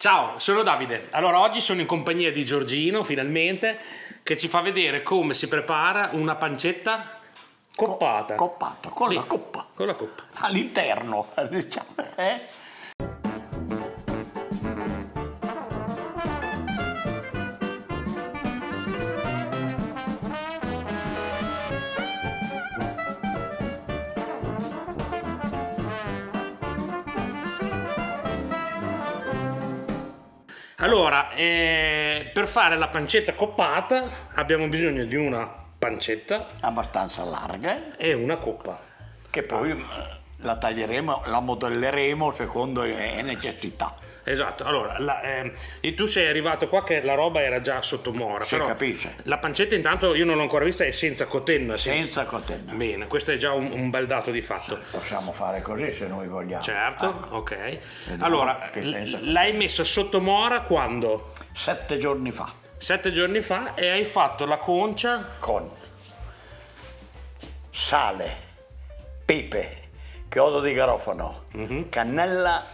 Ciao, sono Davide. Allora, oggi sono in compagnia di Giorgino, finalmente, che ci fa vedere come si prepara una pancetta coppata. Coppata, con la coppa. Con la coppa. All'interno, diciamo. Allora, per fare la pancetta coppata abbiamo bisogno di una pancetta Abbastanza larga, e una coppa. che poi la taglieremo, la modelleremo secondo le necessità. Esatto, allora, e tu sei arrivato qua che la roba era già sotto mora, Si però capisce. la pancetta intanto io non l'ho ancora vista, è senza cotenna. Sì. Senza cotenna. Bene, questo è già un bel dato di fatto. Possiamo fare così se noi vogliamo. Certo, Ecco. ok. Vediamo Allora, che senso. l'hai messa sotto mora quando? 7 giorni fa, 7 giorni fa e hai fatto la concia. con sale, pepe, chiodo di garofano, cannella,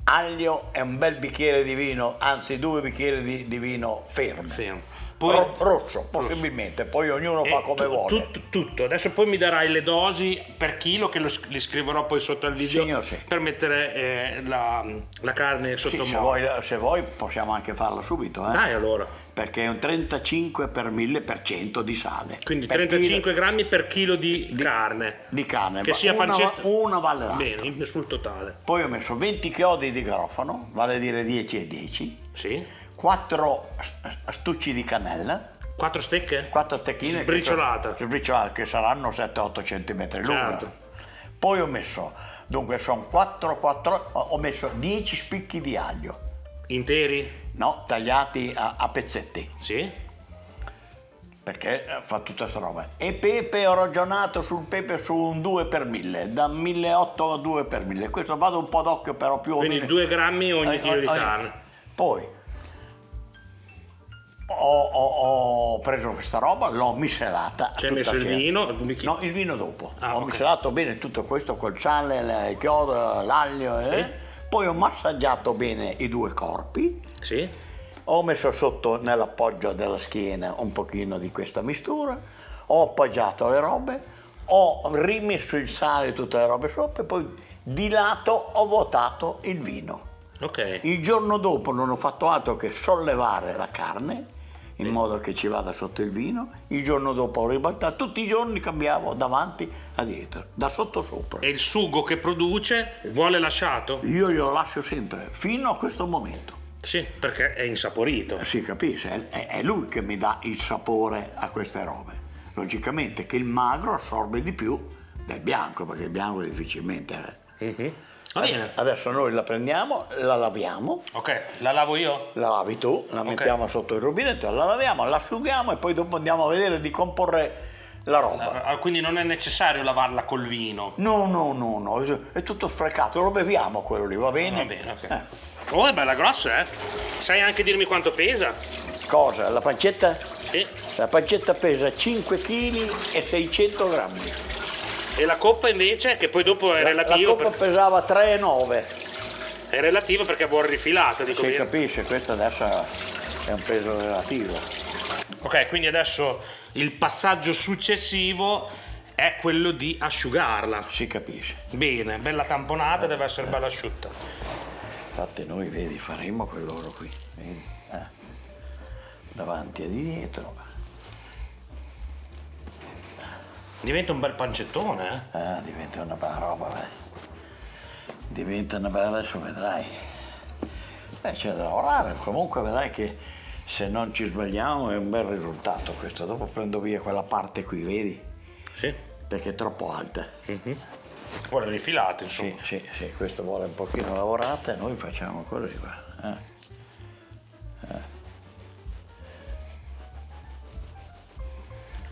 aglio e un bel bicchiere di vino, anzi 2 bicchieri di vino fermo. Fermo. Poi, Rosso, possibilmente, poi ognuno fa come vuole. Tutto. Adesso poi mi darai le dosi per chilo che li scriverò poi sotto al video. Signor, sì. Per mettere la carne Sì, sotto se mora. vuoi possiamo anche farla subito, Dai allora. perché è un 35 per 1000% di sale. Quindi Per 35 grammi per chilo di carne. di carne, Che sia una, pancetta. una vale l'altra. Bene, sul totale. Poi ho messo 20 chiodi di garofano, vale a dire 10 e 10, Sì. 4 stucci di cannella, 4 stecche? 4 stecchine Sbriciolate. che saranno 7-8 cm lunghe. Certo. Poi ho messo, dunque sono 4, ho messo 10 spicchi di aglio, Interi? no, tagliati a pezzetti, Sì. perché fa tutta sta roba. E pepe, ho ragionato sul pepe su un 2 per 1000, da 1800 a 2 per 1000. Questo vado un po' d'occhio, però più o Quindi meno. 2 grammi ogni chilo di carne. Poi ho preso questa roba, l'ho miscelata. Ci hai tutta messo il assieme. vino? No, il vino dopo. Ah, Ho ok. miscelato bene tutto questo col sale, il chiodo, l'aglio. Poi ho massaggiato bene i 2 corpi. Sì. Ho messo sotto nell'appoggio della schiena un pochino di questa mistura, ho appoggiato le robe, ho rimesso il sale e tutte le robe sopra e poi di lato ho vuotato il vino. Ok. Il giorno dopo non ho fatto altro che sollevare la carne in modo che ci vada sotto il vino, il giorno dopo ho ribaltato, tutti i giorni cambiavo davanti a dietro, da sotto sopra. E il sugo che produce vuole lasciato? Io glielo lascio sempre, fino a questo momento. Sì, perché è insaporito. Si capisce, è lui che mi dà il sapore a queste robe. Logicamente che il magro assorbe di più del bianco, perché il bianco difficilmente Va bene. Adesso noi la prendiamo, la laviamo, Ok, la lavo io? la lavi tu, la mettiamo sotto il rubinetto, la laviamo, la asciughiamo e poi dopo andiamo a vedere di comporre la roba. Quindi non è necessario lavarla col vino. No, è tutto sprecato, lo beviamo quello lì, va bene? Va bene, ok. Oh, è bella grossa, eh? Sai anche dirmi quanto pesa? Cosa? La pancetta? Sì. La pancetta pesa 5 kg e 600 grammi. E la coppa invece, che poi dopo è relativa. La coppa pesava 3,9. È relativa perché è buon rifilata, dico Si bene. capisce, questo adesso è un peso relativo. Ok, quindi adesso il passaggio successivo è quello di asciugarla. Si capisce. Bene, bella tamponata, deve essere bella asciutta. Infatti noi, vedi, faremo quell'oro qui. Vedi? Davanti e di dietro. Diventa un bel pancettone, eh? Diventa una bella roba, vai. Diventa una bella, adesso vedrai. C'è da lavorare, comunque vedrai che se non ci sbagliamo è un bel risultato questo. Dopo prendo via quella parte qui, vedi? Sì. Perché è troppo alta. Vuole rifilate, insomma. Sì, questo vuole un pochino lavorata e noi facciamo così, guarda.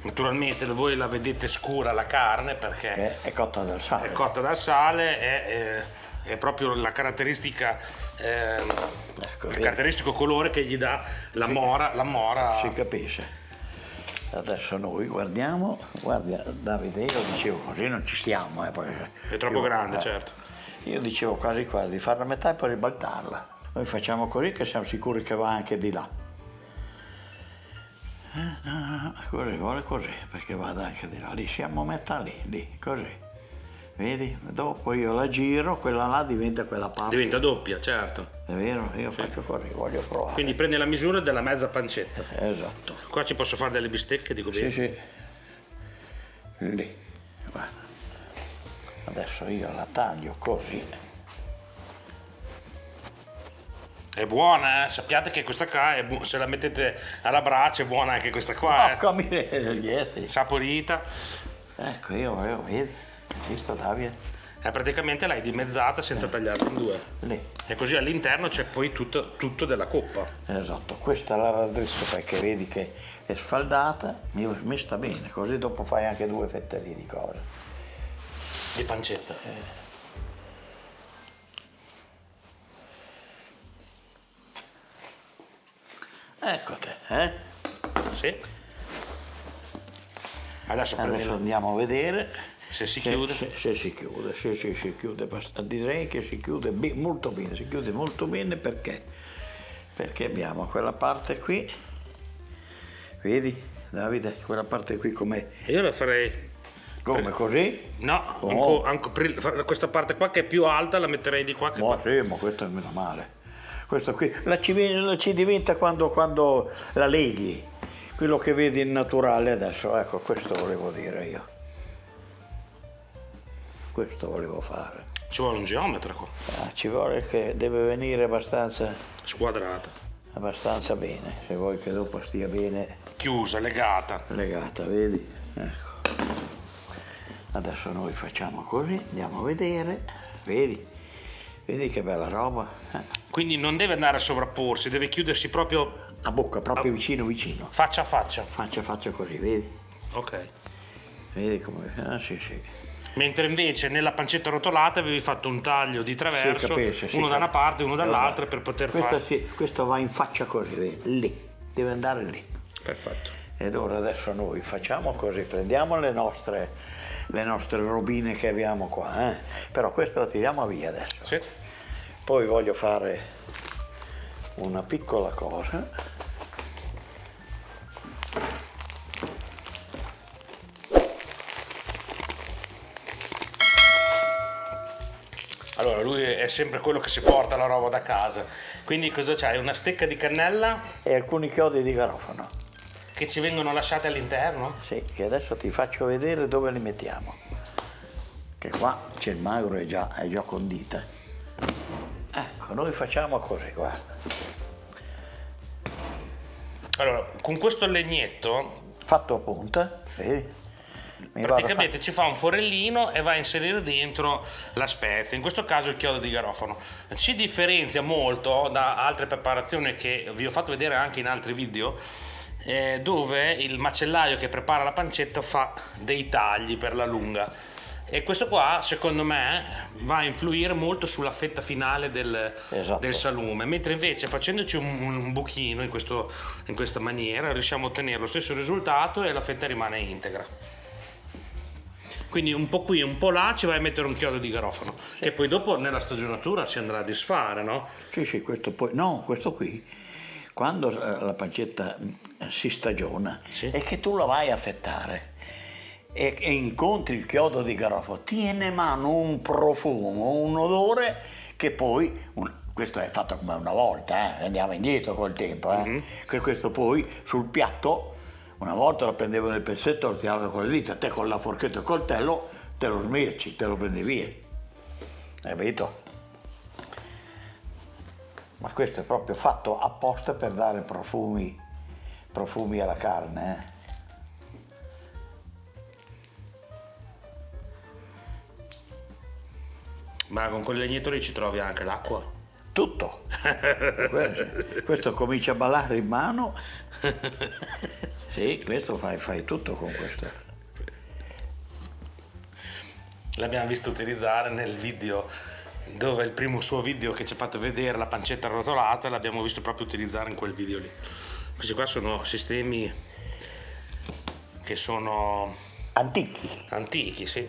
Naturalmente voi la vedete scura la carne perché È cotta dal sale. è cotta dal sale, è proprio la caratteristica, il caratteristico colore che gli dà la mora. Si capisce. Adesso noi guardiamo, guarda Davide, io dicevo così non ci stiamo. Perché È troppo grande, certo. Io dicevo quasi di farla a metà e poi ribaltarla. Noi facciamo così che siamo sicuri che va anche di là. Così, vuole così, perché vada anche di là. Lì siamo a metà lì, così. Vedi? Dopo io la giro, quella là diventa quella parte. Diventa doppia, certo. È vero? Io faccio così, voglio provare. Quindi prende la misura della mezza pancetta. Esatto. Qua ci posso fare delle bistecche, dico bene. Sì. Lì. Guarda. Adesso io la taglio così. È buona, sappiate che questa qua, se la mettete alla brace, è buona anche questa qua. Porca miseria, sì. Saporita. Ecco, io volevo, vedi? Visto Davide? Praticamente l'hai dimezzata senza tagliarla in due. Lì. E così all'interno c'è poi tutto della coppa. Esatto, questa la raddrizzo perché vedi che è sfaldata, mi sta bene, così dopo fai anche 2 fette lì di cosa. Di pancetta. Ecco te, eh? Sì. Adesso prendi Andiamo a vedere se si chiude. Se si chiude, si chiude, direi che si chiude molto bene perché? Perché abbiamo quella parte qui, vedi Davide, quella parte qui com'è? Io la farei. Come così? No, Oh. questa parte qua che è più alta la metterei di qua. Che Ma sì, ma questo è meno male. Questo qui la ci diventa quando la leghi, quello che vedi in naturale adesso, ecco, questo volevo dire io. Questo volevo fare. Ci vuole un geometra qua. Ci vuole che deve venire abbastanza Squadrata. bene, se vuoi che dopo stia bene Chiusa, legata. legata, vedi? Ecco. Adesso noi facciamo così, andiamo a vedere, vedi? Vedi che bella roba. Quindi non deve andare a sovrapporsi, deve chiudersi proprio La bocca proprio vicino. faccia a faccia. Faccia così, vedi? Ok. Vedi come. Sì. Mentre invece nella pancetta rotolata avevi fatto un taglio di traverso, capisce, uno da una parte e uno dall'altra per poter fare. Questo va in faccia così, vedi? Lì, deve andare lì. Perfetto. Ed ora adesso noi facciamo così, prendiamo le nostre robine che abbiamo qua, però questa la tiriamo via adesso. Sì. Poi voglio fare una piccola cosa. Allora, lui è sempre quello che si porta la roba da casa. Quindi cosa c'hai? Una stecca di cannella E alcuni chiodi di garofano. che ci vengono lasciate all'interno? Sì, che adesso ti faccio vedere dove li mettiamo. Che qua c'è il magro, è già condita. Ecco, noi facciamo così, guarda. Allora, con questo legnetto Fatto a punta, vedi? praticamente ci fa un forellino e va a inserire dentro la spezia, in questo caso il chiodo di garofano. Si differenzia molto da altre preparazioni che vi ho fatto vedere anche in altri video, dove il macellaio che prepara la pancetta fa dei tagli per la lunga, e questo qua secondo me va a influire molto sulla fetta finale del salume, mentre invece facendoci un buchino in questa maniera riusciamo a ottenere lo stesso risultato e la fetta rimane integra. Quindi un po' qui, un po' là ci vai a mettere un chiodo di garofano, che poi dopo nella stagionatura si andrà a disfare, no? Sì, questo poi. No, questo qui, quando la pancetta si stagiona, Sì. è che tu la vai a fettare e incontri il chiodo di garofano, tiene in mano un profumo, un odore che poi. Questo è fatto come una volta, andiamo indietro col tempo, che questo poi sul piatto. Una volta lo prendevo nel pezzetto, lo tiravano con le dita, te con la forchetta e il coltello te lo smirci, te lo prendi via. Hai capito? Ma questo è proprio fatto apposta per dare profumi alla carne. Ma con quel legnetto lì ci trovi anche l'acqua? Tutto. Questo comincia a ballare in mano. Sì, questo fai tutto con questo. L'abbiamo visto utilizzare nel video, dove il primo suo video che ci ha fatto vedere la pancetta arrotolata, l'abbiamo visto proprio utilizzare in quel video lì. Questi qua sono sistemi che sono antichi, sì.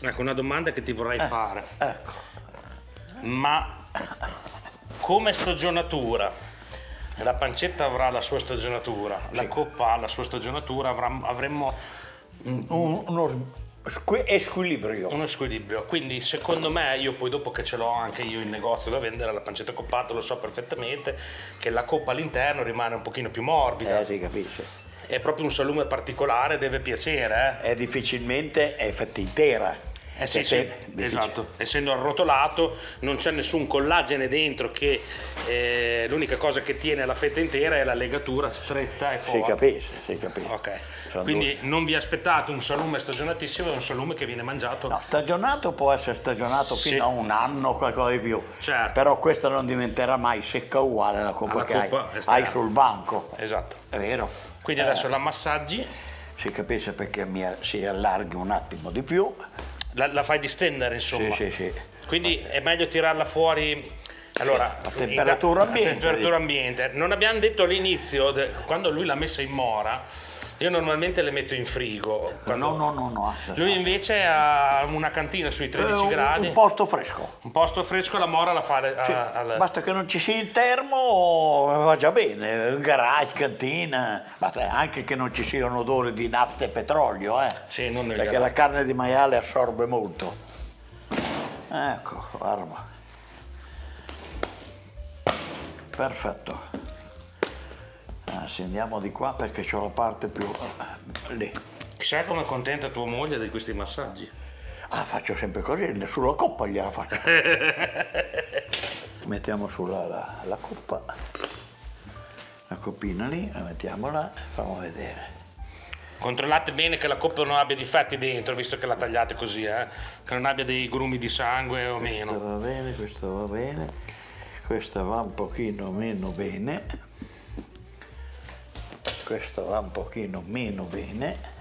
Ecco, una domanda che ti vorrei fare. Ecco. Ma come stagionatura? La pancetta avrà la sua stagionatura, la coppa ha la sua stagionatura, avremmo Squilibrio. uno squilibrio. Quindi secondo me, io poi dopo che ce l'ho anche io in negozio da vendere, la pancetta coppata, lo so perfettamente che la coppa all'interno rimane un pochino più morbida. Si capisce. È proprio un salume particolare, deve piacere. È difficilmente è fatta intera. Sì, esatto, essendo arrotolato non c'è nessun collagene dentro, che l'unica cosa che tiene la fetta intera è la legatura stretta e forte. Si capisce. Ok, Sono quindi non vi aspettate un salume stagionatissimo, è un salume che viene mangiato. No, stagionato può essere stagionato Sì. fino a un anno o qualcosa di più. Certo. Però questa non diventerà mai secca uguale alla coppa Alla che coppa hai esterna. sul banco. Esatto. È vero? Quindi adesso la massaggi, Si capisce perché si allarghi un attimo di più. la fai distendere, insomma. Sì. Quindi è meglio tirarla fuori. Allora, A temperatura ambiente. A temperatura ambiente. Non abbiamo detto all'inizio, quando lui l'ha messa in mora, io normalmente le metto in frigo. No. Lui invece ha una cantina sui 13 gradi. Un posto fresco. Un posto fresco, la mora la fa Sì, basta che non ci sia il termo, va già bene, un garage, cantina, basta anche che non ci sia un odore di nafta e petrolio, Sì, non nel perché garage. la carne di maiale assorbe molto. Ecco, guarda. Perfetto. Se andiamo di qua perché c'ho la parte più lì. Sai come è contenta tua moglie di questi massaggi? Faccio sempre così, sulla coppa gliela faccio. Mettiamo sulla la coppa, la coppina lì, la mettiamo là, facciamo vedere. Controllate bene che la coppa non abbia difetti dentro, visto che la tagliate così, che non abbia dei grumi di sangue o Questo meno. va bene, questo va bene, questa va un pochino meno bene, questo va un pochino meno bene.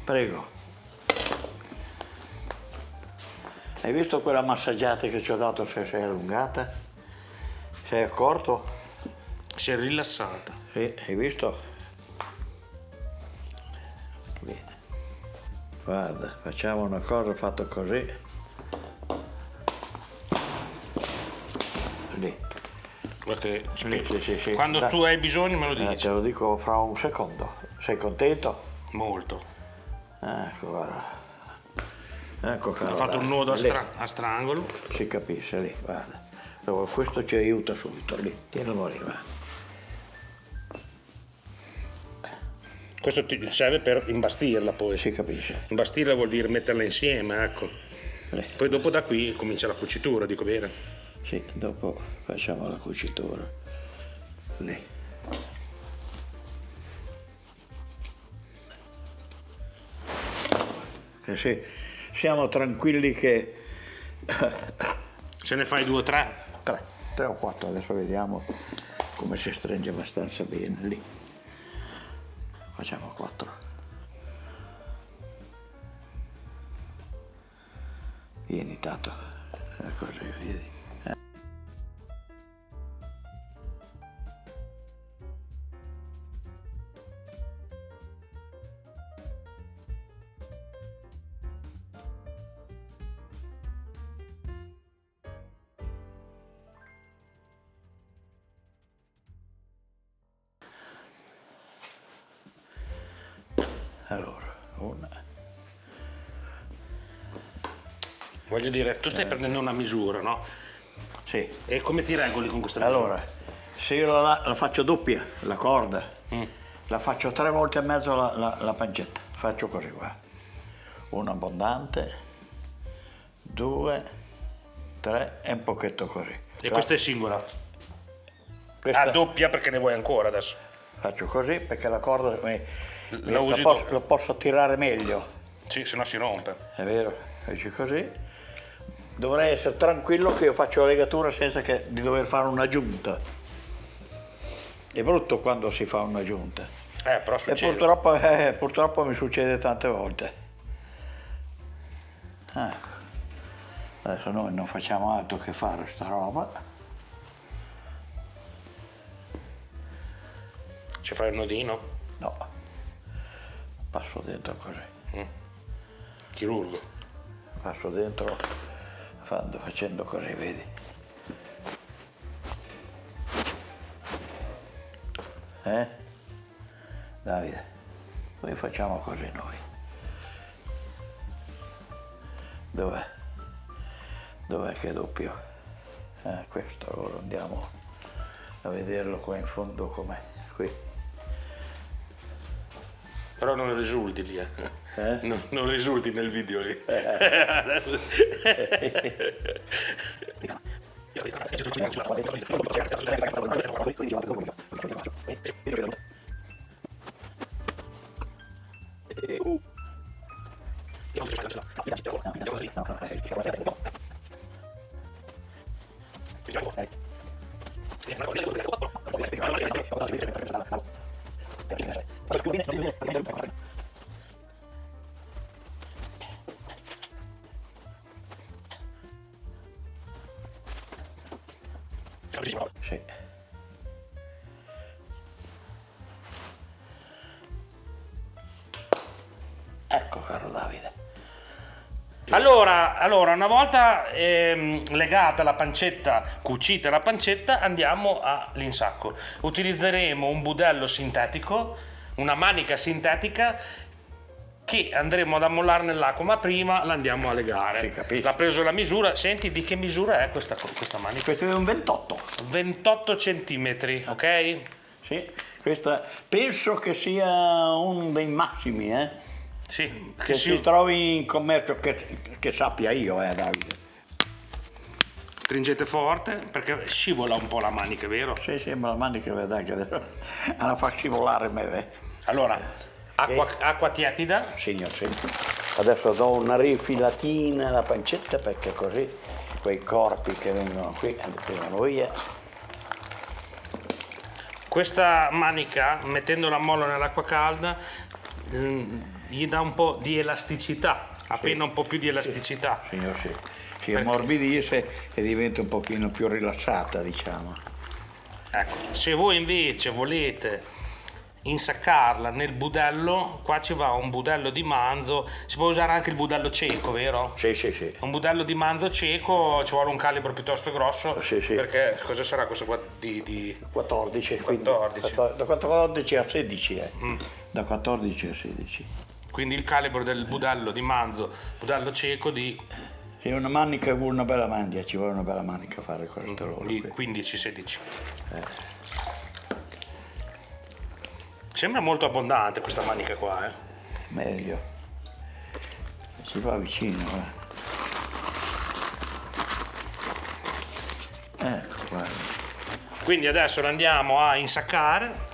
Prego. Hai visto quella massaggiata che ci ho dato se sei allungata? Sei accorto? Si è rilassata. Sì, hai visto? Bene. Guarda, facciamo una cosa fatta così. Lì. Perché Sì. quando Dai. tu hai bisogno me lo Te dici. lo dico fra un secondo. Sei contento? Molto. Ecco, guarda. Ecco, caro. Ha fatto un dai. nodo Lì. a strangolo. Si capisce, lì, guarda. Allora, questo ci aiuta subito, lì. Tienilo lì, guarda. Questo ti serve per imbastirla poi. Si capisce. Imbastirla vuol dire metterla insieme, ecco. Lì. Poi dopo da qui comincia la cucitura, dico bene. Sì, dopo facciamo la cucitura. Lì. Che sì, siamo tranquilli che Se ne fai 2 o 3. tre o quattro, adesso vediamo come si stringe abbastanza bene lì. Facciamo 4. Vieni Tato, così vedi. Allora, una. Voglio dire, tu stai prendendo una misura, no? Sì. E come ti regoli con questa misura? Allora, se io la faccio doppia, la corda, la faccio 3 volte e mezzo la pancetta. Faccio così qua. Una abbondante, 2, 3 e un pochetto così. E questa è singola? Questa Doppia perché ne vuoi ancora adesso? faccio così perché la corda La usi la posso tirare meglio. Sì, se no si rompe. È vero, faccio così. Dovrei essere tranquillo che io faccio la legatura senza di dover fare un'aggiunta. È brutto quando si fa un'aggiunta. Però E succede. purtroppo mi succede tante volte. Adesso noi non facciamo altro che fare sta roba. Ci fai il nodino? No, passo dentro così. Chirurgo. Passo dentro facendo così, vedi? Davide, poi facciamo così noi. Dov'è che è doppio? Questo, allora andiamo a vederlo qua in fondo com'è, qui. Però non risulti lì, non risulti nel video lì. Sì. Ecco, caro Davide. Allora, una volta legata la pancetta, cucita la pancetta, andiamo all'insacco. Utilizzeremo un budello sintetico, una manica sintetica che andremo ad ammollare nell'acqua, ma prima la andiamo a legare. Sì, capisco. L'ha preso la misura. Senti di che misura è questa manica? Questo è un 28. 28 centimetri, ok? Sì, questa penso che sia uno dei massimi, Sì, che si trovi in commercio, che sappia io, Davide. Stringete forte perché scivola un po' la manica, vero? Sì, ma la manica vedrai che adesso la fa scivolare me. Allora, acqua tiepida. Signor, sì. Adesso do una rifilatina alla pancetta perché così quei corpi che vengono qui vengono via. Questa manica, mettendo la molla nell'acqua calda, gli dà un po' di elasticità, appena un po' più di elasticità. Signor, sì. Si ammorbidisce e diventa un pochino più rilassata, diciamo. Ecco, se voi invece volete insaccarla nel budello, qua ci va un budello di manzo, si può usare anche il budello cieco, vero? Sì. Un budello di manzo cieco ci vuole un calibro piuttosto grosso, Sì. perché cosa sarà questo qua di 14. 14. Da 14 a 16, Da 14 a 16. Quindi il calibro del budello di manzo, budello cieco di Sì, una manica vuole una bella mandia, ci vuole una bella manica a fare questo lavoro qui. 15-16. Sembra molto abbondante questa manica qua, Meglio. Si va vicino, Ecco, guarda. Quindi adesso la andiamo a insaccare.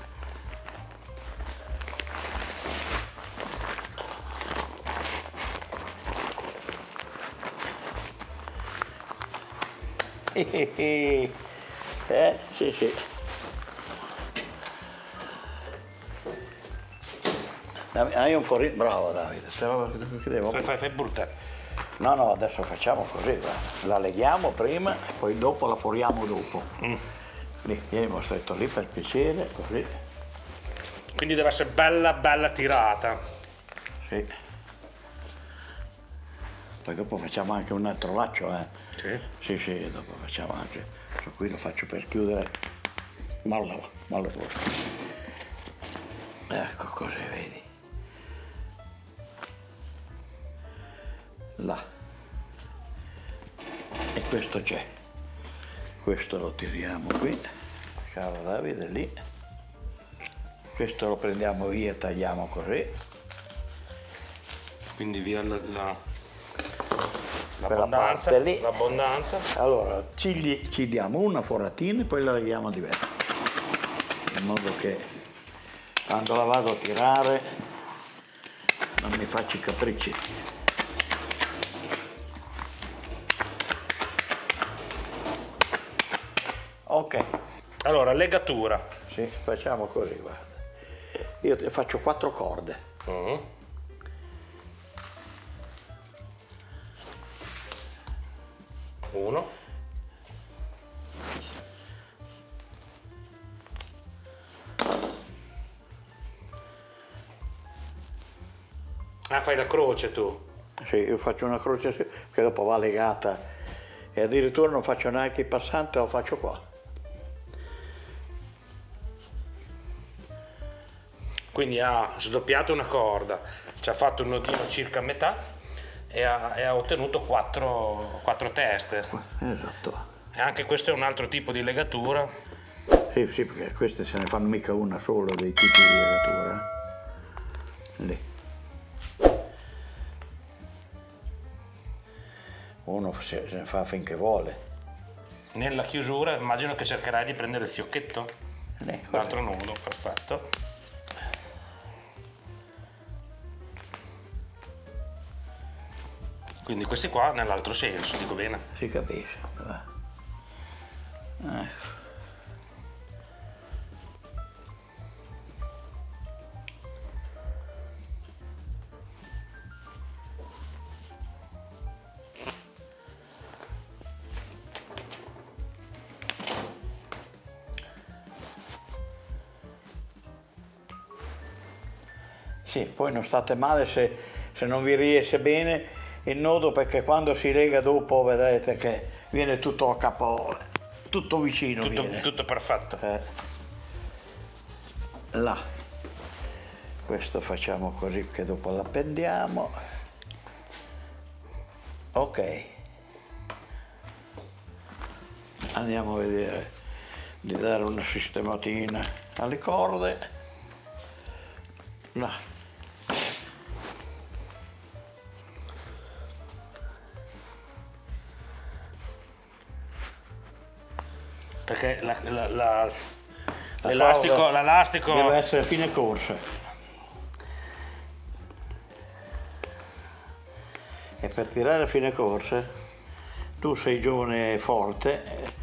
Sì. Hai un forino, bravo Davide, però che devo... Fai brutta. No, adesso facciamo così, guarda. La leghiamo prima e poi dopo la foriamo dopo. Lì, tieni stretto lì per piacere, così. Quindi deve essere bella tirata. Sì. Poi dopo facciamo anche un altro laccio, Sì, dopo facciamo anche. Questo qui lo faccio per chiudere. Molla fuori. Ecco così, vedi. Là. E questo c'è. Questo lo tiriamo qui, caro Davide, lì. Questo lo prendiamo via e tagliamo così. Quindi via Quella parte lì. l'abbondanza. Allora, ci diamo una foratina e poi la leghiamo diversa. In modo che quando la vado a tirare non mi faccio i capricci. Ok. Allora, legatura. Sì, facciamo così, guarda. Io faccio 4 corde. 1. Ah, fai la croce tu? Sì, io faccio una croce che dopo va legata e addirittura non faccio neanche il passante, lo faccio qua. Quindi ha sdoppiato una corda, ci ha fatto un nodino circa a metà e ha ottenuto 4 teste. Esatto. E anche questo è un altro tipo di legatura. Sì, sì, perché queste se ne fanno mica una sola dei tipi di legatura. Lì. Uno se ne fa finché vuole. Nella chiusura immagino che cercherai di prendere il fiocchetto, l'altro nudo, perfetto. Quindi questi qua nell'altro senso, dico bene? Si capisce. Ecco. Sì, poi non state male se non vi riesce bene il nodo, perché quando si lega dopo vedrete che viene tutto a capo, tutto vicino. Tutto perfetto. Là. Questo facciamo così che dopo l'appendiamo. Ok. Andiamo a vedere di dare una sistematina alle corde. Là. Perché l'elastico deve essere a fine corsa. E per tirare a fine corsa tu sei giovane e forte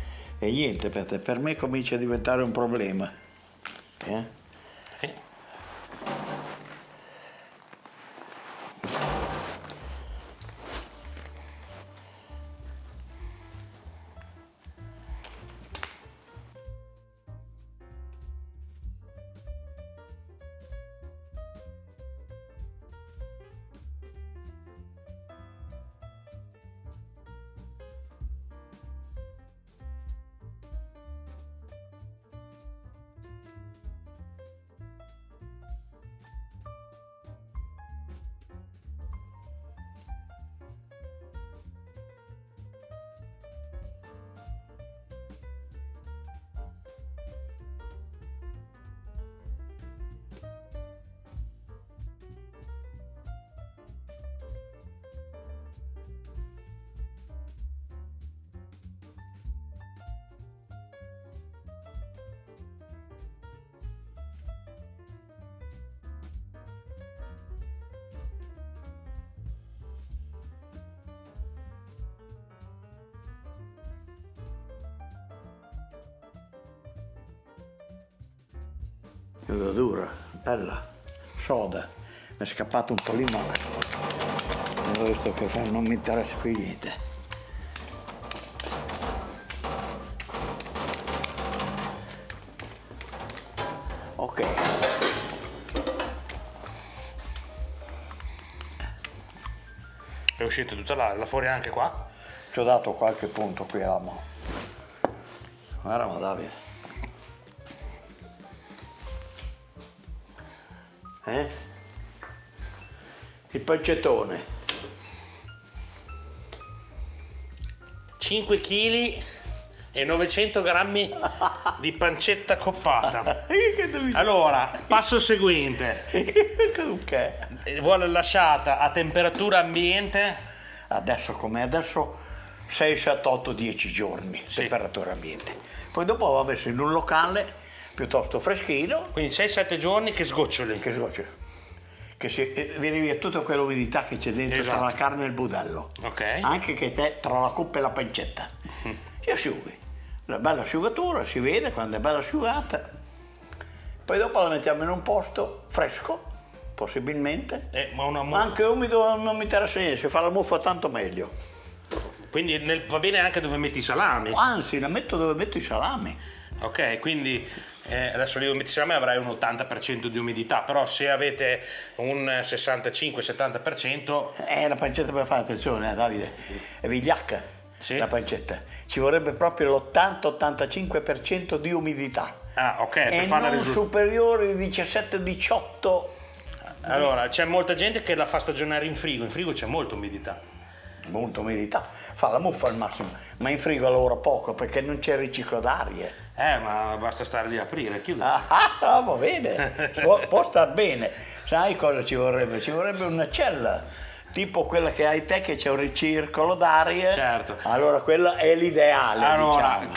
e niente, per me comincia a diventare un problema. Dura, bella, soda, mi è scappato un po' di male. Ho visto che non mi interessa più niente. Ok. È uscita tutta la fuori anche qua? Ci ho dato qualche punto qui alla mano. Guarda, ma Davide. Il pancettone. 5 kg e 900 grammi di pancetta coppata. Allora, passo seguente. Vuole lasciata a temperatura ambiente? Adesso come adesso 6, 7, 8, 10 giorni, sì. Temperatura ambiente. Poi dopo va messo in un locale piuttosto freschino. Quindi 6-7 giorni che sgoccioli. Che sgoccioli. Che viene via tutta quell'umidità che c'è dentro, esatto, tra la carne e il budello. Ok. Anche che te tra la coppa e la pancetta. Si asciughi. La bella asciugatura, si vede quando è bella asciugata. Poi dopo la mettiamo in un posto fresco, possibilmente. Ma anche umido non mi interessa niente, se fa la muffa tanto meglio. Quindi va bene anche dove metti i salami. Anzi, la metto dove metto i salami. Ok, quindi adesso lì dove metti i salami avrai un 80% di umidità, però se avete un 65-70%. La pancetta per fare, attenzione, Davide, è vigliacca, Sì. la pancetta. Ci vorrebbe proprio l'80-85% di umidità. Ah, ok, per E farla non risultare. superiore di 17-18. Allora, c'è molta gente che la fa stagionare in frigo c'è molta umidità. Molta umidità. Fa la muffa al massimo, ma in frigo lavora poco perché non c'è riciclo d'aria. Ma basta stare lì a aprire, chiudi. Ah, va bene, può star bene. Sai cosa ci vorrebbe? Ci vorrebbe una cella, tipo quella che hai te, che c'è un ricircolo d'aria. Certo. Allora quella è l'ideale, Allora, diciamo.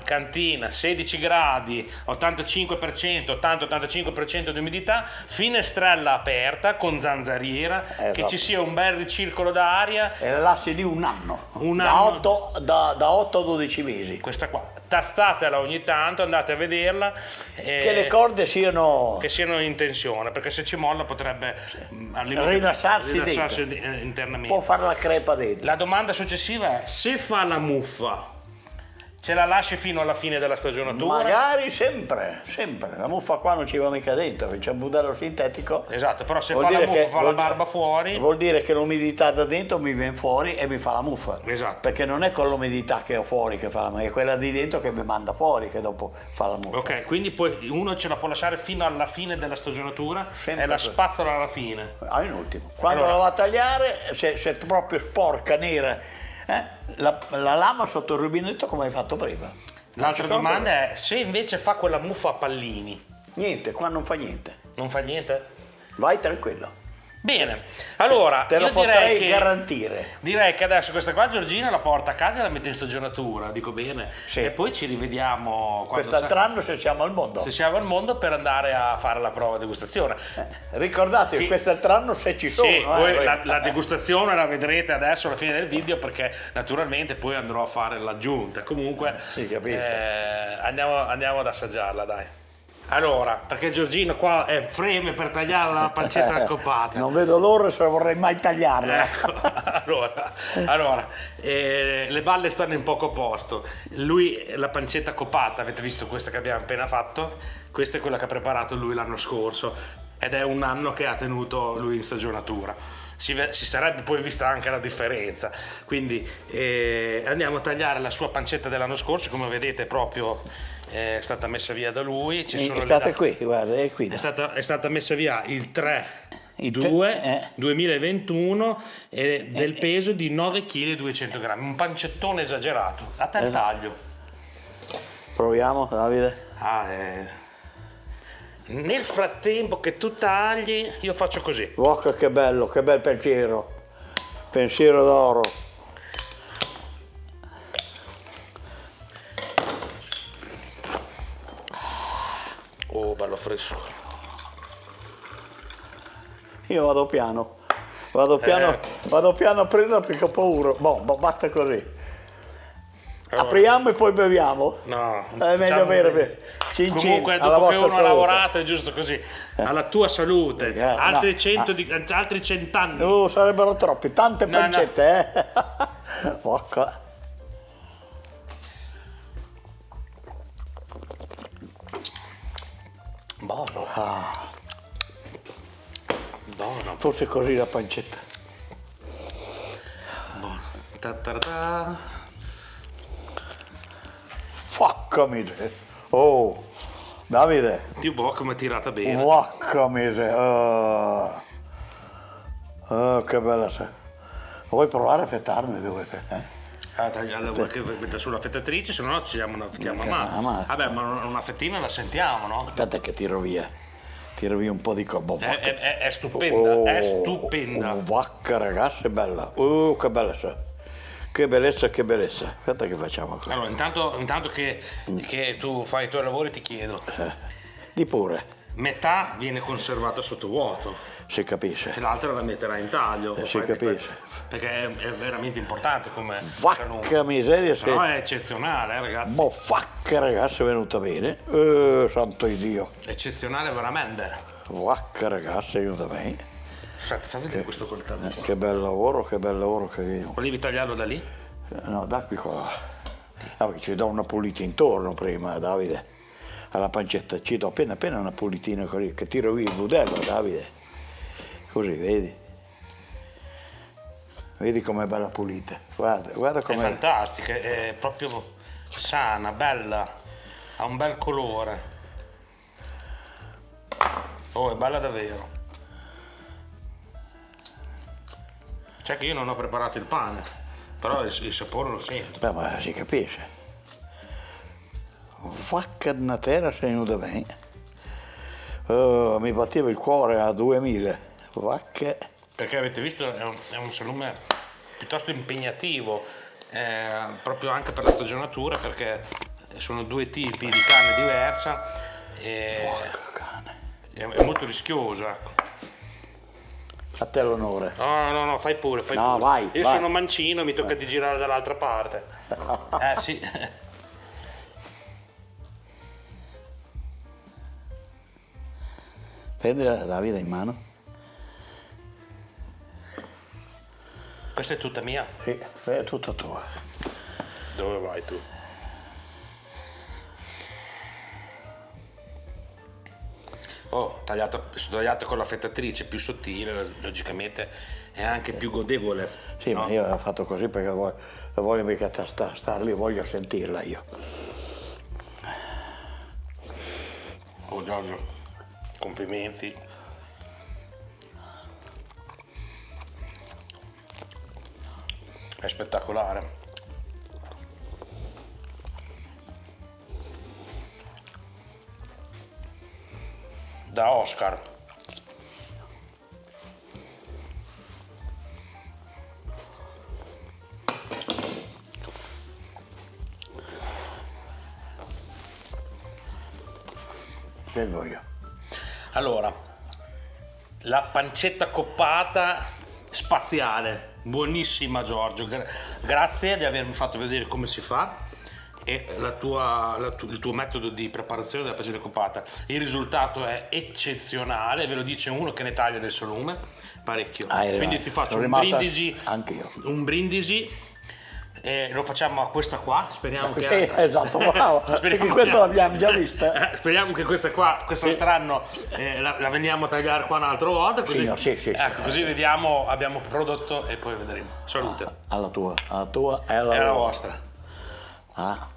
cantina, 16 gradi, 85%, 80-85% di umidità, finestrella aperta con zanzariera, che Esatto. ci sia un bel ricircolo d'aria. E la lasci lì un anno, Un da anno. 8 a 12 mesi. Questa qua, tastatela ogni tanto, andate a vederla. Che le corde siano che siano in tensione, perché se ci molla potrebbe rilassarsi internamente. può fare la crepa dentro. La domanda successiva è: se fa la muffa, ce la lasci fino alla fine della stagionatura? Magari sempre. La muffa qua non ci va mica dentro, c'è un budello sintetico. Esatto, però se Vuol fa la dire muffa che- fa la vuol- barba fuori. Vuol dire che l'umidità da dentro mi viene fuori e mi fa la muffa. Esatto. Perché non è con l'umidità che ho fuori che fa la muffa, è quella di dentro che mi manda fuori che dopo fa la muffa. Ok, quindi poi uno ce la può lasciare fino alla fine della stagionatura Sempre e la così. spazzola alla fine. In ultimo. Quando Allora- la va a tagliare, se è proprio sporca, nera, la lama sotto il rubinetto come hai fatto prima. L'altra Ci sono domanda è: se invece fa quella muffa a pallini, Niente, qua non fa niente. non fa niente? Vai tranquillo. Bene, allora Te lo io potrei garantire. direi che adesso questa qua Giorgina la porta a casa e la mette in stagionatura, dico bene, Sì. e poi ci rivediamo quando Quest'altro anno se siamo al mondo. se siamo al mondo per andare a fare la prova degustazione. Ricordatevi, Sì. quest'altro anno se ci sono. Sì, poi perché- la degustazione la vedrete adesso alla fine del video, perché naturalmente poi andrò a fare l'aggiunta. Comunque Sì, capito. andiamo ad assaggiarla, dai. Allora, perché Giorgino qua freme per tagliare la pancetta accopata. Non vedo l'ora se vorrei mai tagliarla. Ecco, allora, le balle stanno in poco posto. Lui, la pancetta accopata, avete visto questa che abbiamo appena fatto? Questa è quella che ha preparato lui l'anno scorso ed è un anno che ha tenuto lui in stagionatura. Si sarebbe poi vista anche la differenza. Quindi andiamo a tagliare la sua pancetta dell'anno scorso, come vedete proprio è stata messa via da lui. Ci sono le State date. qui, guarda, è qui. È stata messa via il 3 Il 2 2021 del peso di 9 kg e 200 grammi, un pancettone esagerato. A te il taglio. Proviamo, Davide. Nel frattempo che tu tagli, io faccio così. Guarda che bello, che bel pensiero. Pensiero d'oro. Oh, bello fresco. Io vado piano a prenderla perché ho paura. Boh, batte così. Allora, Apriamo e poi beviamo? no, È meglio facciamo- bere. Comunque, alla dopo che vostra uno ha salute. lavorato, è giusto così. Alla tua salute. No. Altri 100 anni. Sarebbero troppi, tante No, no. pancette, Porca. Buono. Buono. Forse così la pancetta. Buono. Ta-ta-ta. Facca miseria. Oh, Davide. Tipo come tirata bene. Porca miseria. Che bella sei. Vuoi provare a fettarmi dovete? Tagliarla qualche fetta sulla fettatrice, se no ci diamo una fettina a mano. ma- Vabbè, ma una fettina la sentiamo, no? Aspetta che tiro via un po' di corbo. È stupenda, è stupenda. Vacca ragazzi, è bella. Che bella sei. Che bellezza, che bellezza. Aspetta che facciamo qua. Allora, intanto che tu fai i tuoi lavori, ti chiedo, Di pure, metà viene conservata sotto vuoto si capisce. e l'altra la metterai in taglio. Si Fai- capisce. Perché è veramente importante come Vacca miseria, Però sei. è eccezionale, ragazzi. Mo facca ragazzi, è venuta bene. Santo Dio. Eccezionale veramente. Vacca ragazzi, è venuta bene. Aspetta, fammi vedere questo coltello. Che bel lavoro che io. Volevi tagliarlo da lì? No, da qui qua. Ah, perché ci do una pulita intorno prima, Davide. Alla pancetta ci do appena una pulitina così, che tiro via il budello, Davide. Così, vedi? Vedi com'è bella pulita. Guarda È com'è. fantastica, è proprio sana, bella, ha un bel colore. Oh, è bella davvero. Cioè che io non ho preparato il pane, però il sapore lo sento. Beh, ma si capisce. Vacca di una terra sei venuta bene. Oh, mi batteva il cuore a 2000. Vacche. Perché avete visto è un salume piuttosto impegnativo, proprio anche per la stagionatura, perché sono due tipi di carne diversa e è molto rischioso, ecco. A te l'onore. No, fai pure. No, vai, Io vai. sono mancino, mi tocca di girare dall'altra parte. Sì. Prendi la Davide in mano. Questa è tutta mia. Sì, è tutta tua. Dove vai tu? Oh, tagliato con la fettatrice più sottile, logicamente è anche più godevole. Sì, no? ma io ho fatto così perché voglio mica star lì, voglio sentirla io. Oh Giorgio, complimenti. È spettacolare. Da Oscar. Vengo io. Allora, la pancetta coppata spaziale, buonissima Giorgio, grazie di avermi fatto vedere come si fa e il tuo metodo di preparazione della pancetta coppata. Il risultato è eccezionale, ve lo dice uno che ne taglia del salume parecchio. Quindi ti faccio un brindisi, anche io. un brindisi. Lo facciamo a questa qua, speriamo che... Esatto, bravo, perché questo l'abbiamo già vista. Speriamo che questa qua, quest'altro anno la veniamo a tagliare qua un'altra volta, così, Sì, no, sì, ecco, così vediamo, abbiamo prodotto e poi vedremo. Salute. Alla tua e alla È la vostra. Ah,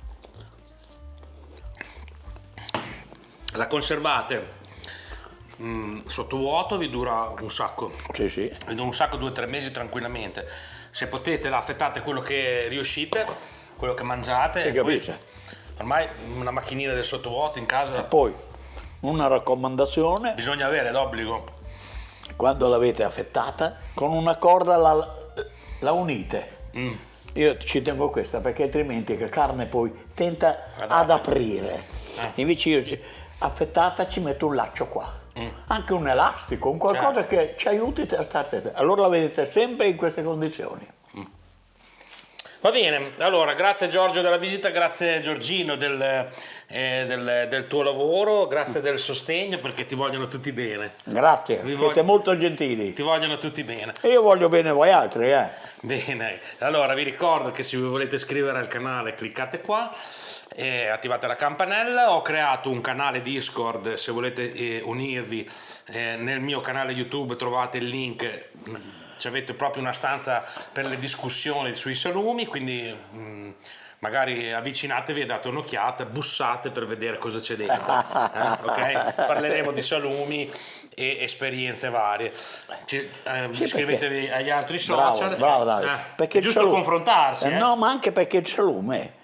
La conservate sotto vuoto, vi dura un sacco. sì, sì. Vi dura un sacco, 2 o 3 mesi tranquillamente. Se potete la affettate quello che riuscite, quello che mangiate. Si e poi, capisce. ormai una macchinina del sottovuoto in casa Poi, una raccomandazione, bisogna avere d'obbligo. quando l'avete affettata, con una corda la unite. Io ci tengo questa perché altrimenti la carne poi tenta ad aprire. Invece io affettata ci metto un laccio qua. Anche un elastico, un qualcosa che ci aiuti a stare. Allora la vedete sempre in queste condizioni. Va bene, allora grazie Giorgio della visita, grazie Giorgino del tuo lavoro, grazie del sostegno perché ti vogliono tutti bene. Grazie, siete molto gentili. Ti vogliono tutti bene. E io voglio bene voi altri, Bene, allora vi ricordo che se vi volete iscrivere al canale cliccate qua e attivate la campanella. Ho creato un canale Discord, se volete unirvi nel mio canale YouTube trovate il link. Avete proprio una stanza per le discussioni sui salumi, quindi magari avvicinatevi e date un'occhiata, bussate per vedere cosa c'è dentro. Ok? Parleremo di salumi e esperienze varie. Iscrivetevi agli altri social. Bravo Davide. Perché è giusto confrontarsi. No, ma anche perché il salume,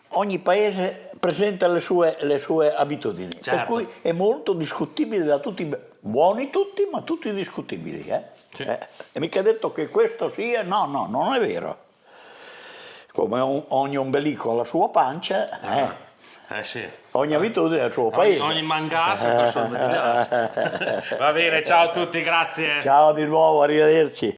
ogni paese presenta le sue abitudini, Certo. per cui è molto discutibile da tutti, buoni tutti, ma tutti discutibili. Sì. E mica detto che questo sia, no, non è vero. Come ogni ombelico ha la sua pancia, Sì. ogni abitudine ha il suo paese. Ogni mangasso è una persona diversa. Va bene, ciao a tutti, grazie. Ciao di nuovo, arrivederci.